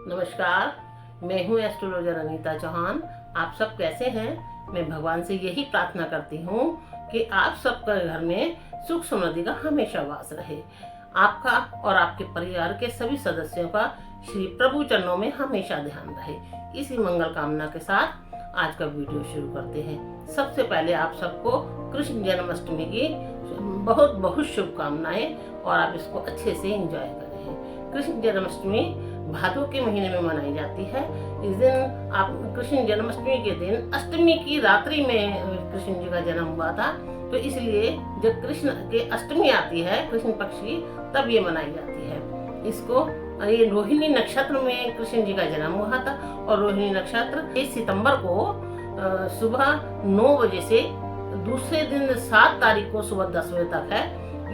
नमस्कार, मैं हूँ एस्ट्रोलॉजर अनीता चौहान। आप सब कैसे हैं? मैं भगवान से यही प्रार्थना करती हूँ कि आप सबके घर में सुख समृद्धि का हमेशा वास रहे। आपका और आपके परिवार के सभी सदस्यों का श्री प्रभु चरणों में हमेशा ध्यान रहे। इसी मंगल कामना के साथ आज का वीडियो शुरू करते हैं। सबसे पहले आप सबको कृष्ण जन्माष्टमी की बहुत बहुत शुभकामनाएं और आप इसको अच्छे से एंजॉय करें। कृष्ण जन्माष्टमी भादों के महीने में मनाई जाती है। इस दिन आप कृष्ण जन्माष्टमी के दिन अष्टमी की रात्रि में कृष्ण जी का जन्म हुआ था, तो इसलिए जब कृष्ण के अष्टमी आती है कृष्ण पक्ष की, तब ये मनाई जाती है। इसको ये रोहिणी नक्षत्र में कृष्ण जी का जन्म हुआ था और रोहिणी नक्षत्र 1 सितंबर को सुबह 9 बजे से दूसरे दिन 7 तारीख को सुबह 10 बजे तक है।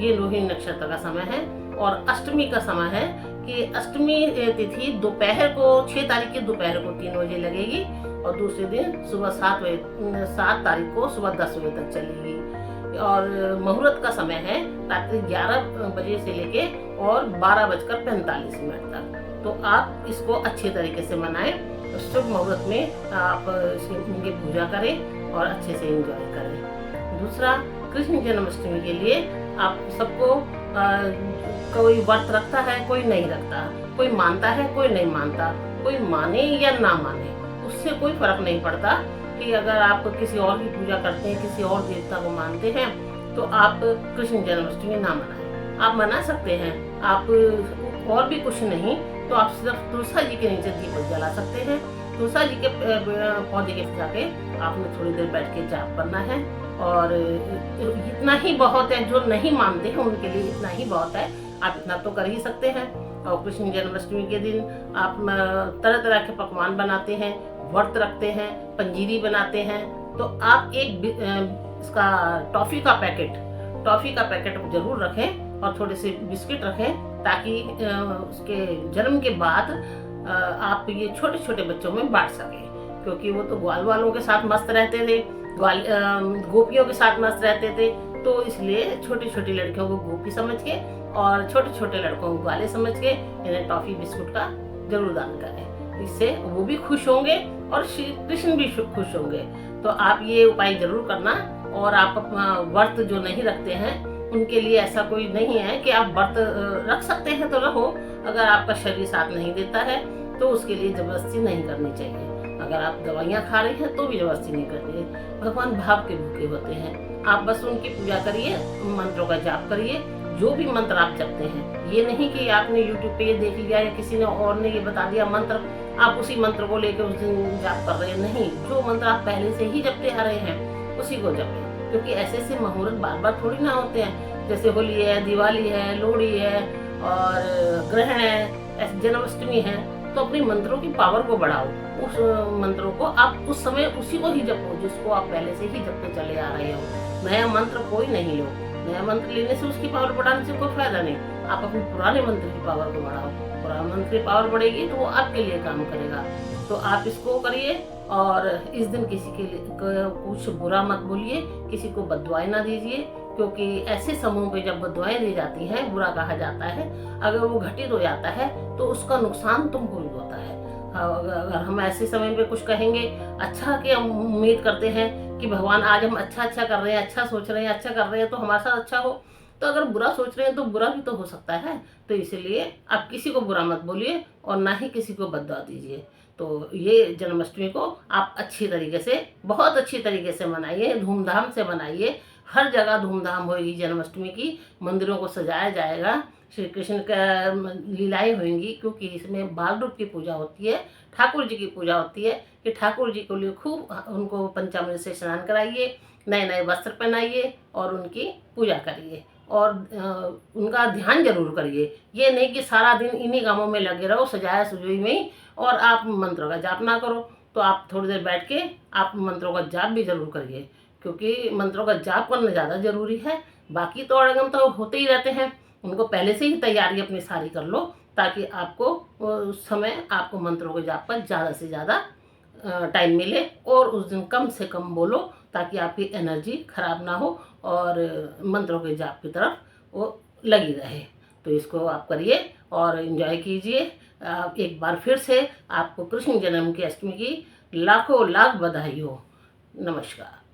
ये रोहिणी नक्षत्र का समय है और अष्टमी का समय है कि अष्टमी तिथि दोपहर को 6 तारीख की दोपहर को 3 बजे लगेगी और दूसरे दिन सुबह 7 तारीख को सुबह 10 बजे तक चलेगी। और मुहूर्त का समय है रात्रि 11 बजे से लेके और 12:45 तक। तो आप इसको अच्छे तरीके से मनाएं। शुभ मुहूर्त में आप इनकी पूजा करें और अच्छे से एंजॉय करें। दूसरा, कृष्ण जन्माष्टमी के लिए आप सबको कोई व्रत रखता है, कोई नहीं रखता, कोई मानता है, कोई नहीं मानता, कोई माने या ना माने, उससे कोई फर्क नहीं पड़ता। कि अगर आप किसी और की पूजा करते हैं, किसी और देवता को मानते हैं, तो आप कृष्ण जन्माष्टमी ना मनाएं। आप मना सकते हैं, आप और भी कुछ नहीं तो आप सिर्फ तुलसा जी के नीचे दीपक जला सकते हैं। तुलसा जी के पौधे के जाके आपने थोड़ी देर बैठ के जाप करना है और इतना ही बहुत है। जो नहीं मानते हैं उनके लिए इतना ही बहुत है, आप इतना तो कर ही सकते हैं। और कृष्ण जन्माष्टमी के दिन आप तरह तरह के पकवान बनाते हैं, व्रत रखते हैं, पंजीरी बनाते हैं। तो आप एक इसका टॉफी का पैकेट जरूर रखें और थोड़े से बिस्किट रखें, ताकि उसके जन्म के बाद आप ये छोटे छोटे बच्चों में बांट सकें। क्योंकि वो तो ग्वाल वालों के साथ मस्त रहते थे, गोपियों के साथ मस्त रहते थे, तो इसलिए छोटी छोटी लड़कियों को गोपी समझ के और छोटे छोटे लड़कों को ग्वाले समझ के इन्हें टॉफी बिस्कुट का जरूर दान करें। इससे वो भी खुश होंगे और श्री कृष्ण भी खुश होंगे। तो आप ये उपाय जरूर करना। और आप अपना व्रत जो नहीं रखते हैं उनके लिए ऐसा कोई नहीं है कि आप व्रत रख सकते हैं तो रहो। अगर आपका शरीर साथ नहीं देता है तो उसके लिए जबरदस्ती नहीं करनी चाहिए। अगर आप दवाइयाँ खा रहे हैं तो भी जबरदस्ती नहीं करनी है। भगवान भाव के भूखे होते हैं। आप बस उनकी पूजा करिए, मंत्रों का जाप करिए, जो भी मंत्र आप जपते हैं। ये नहीं कि आपने YouTube पे ये देख लिया या किसी ने और ने ये बता दिया मंत्र, आप उसी मंत्र को लेकर उस दिन जाप कर रहे हैं। नहीं, जो मंत्र आप पहले से ही जपते आ रहे हैं उसी को जपें। क्योंकि ऐसे मुहूर्त बार बार थोड़ी ना होते हैं। जैसे होली है, दिवाली है, लोहड़ी है और ग्रहण है, जन्माष्टमी है, तो अपनी मंत्रों की पावर को बढ़ाओ। उस मंत्रों को आप उस समय उसी को ही जपो जिसको आप पहले से ही जपते चले आ रहे हो। नया मंत्र कोई नहीं लो। नया मंत्र लेने से उसकी पावर बढ़ाने से कोई फायदा नहीं। आप अपने पुराने मंत्र की पावर को बढ़ाओ। पुराने मंत्र की पावर बढ़ेगी तो वो आपके लिए काम करेगा। तो आप इसको करिए और इस दिन किसी के लिए कुछ बुरा मत बोलिए, किसी को बददुआएं ना दीजिए। क्योंकि ऐसे समूह पे जब बददुआएं दी जाती हैं, बुरा कहा जाता है, अगर वो घटित हो जाता है तो उसका नुकसान तुमको भी होता है। अगर हम ऐसे समय पे कुछ कहेंगे अच्छा कि हम उम्मीद करते हैं कि भगवान आज हम अच्छा कर रहे हैं, अच्छा सोच रहे हैं, अच्छा कर रहे हैं तो हमारे साथ अच्छा हो। तो अगर बुरा सोच रहे हैं तो बुरा भी तो हो सकता है। तो इसलिए आप किसी को बुरा मत बोलिए और ना ही किसी को बददुआ दीजिए। तो ये जन्माष्टमी को आप अच्छी तरीके से, बहुत अच्छी तरीके से मनाइए, धूमधाम से मनाइए। हर जगह धूमधाम होगी जन्माष्टमी की। मंदिरों को सजाया जाएगा, श्री कृष्ण का लीलाएं होंगी, क्योंकि इसमें बाल रूप की पूजा होती है, ठाकुर जी की पूजा होती है। कि ठाकुर जी को लिए खूब उनको पंचामृत से स्नान कराइए, नए नए वस्त्र पहनाइए और उनकी पूजा करिए और उनका ध्यान जरूर करिए। ये नहीं कि सारा दिन इन्हीं कामों में लगे रहो, सजाया सुजोई में ही, और आप मंत्रों का जाप ना करो। तो आप थोड़ी देर बैठ के आप मंत्रों का जाप भी जरूर करिए, क्योंकि मंत्रों का जाप करना ज़्यादा जरूरी है। बाकी तो अड़गम तो होते ही रहते हैं, उनको पहले से ही तैयारी अपनी सारी कर लो, ताकि आपको उस समय आपको मंत्रों के जाप पर ज़्यादा से ज़्यादा टाइम मिले और उस दिन कम से कम बोलो, ताकि आपकी एनर्जी खराब ना हो और मंत्रों के जाप की तरफ वो लगी रहे। तो इसको आप करिए और एंजॉय कीजिए। एक बार फिर से आपको कृष्ण जन्म की अष्टमी की लाखों लाख बधाई हो। नमस्कार।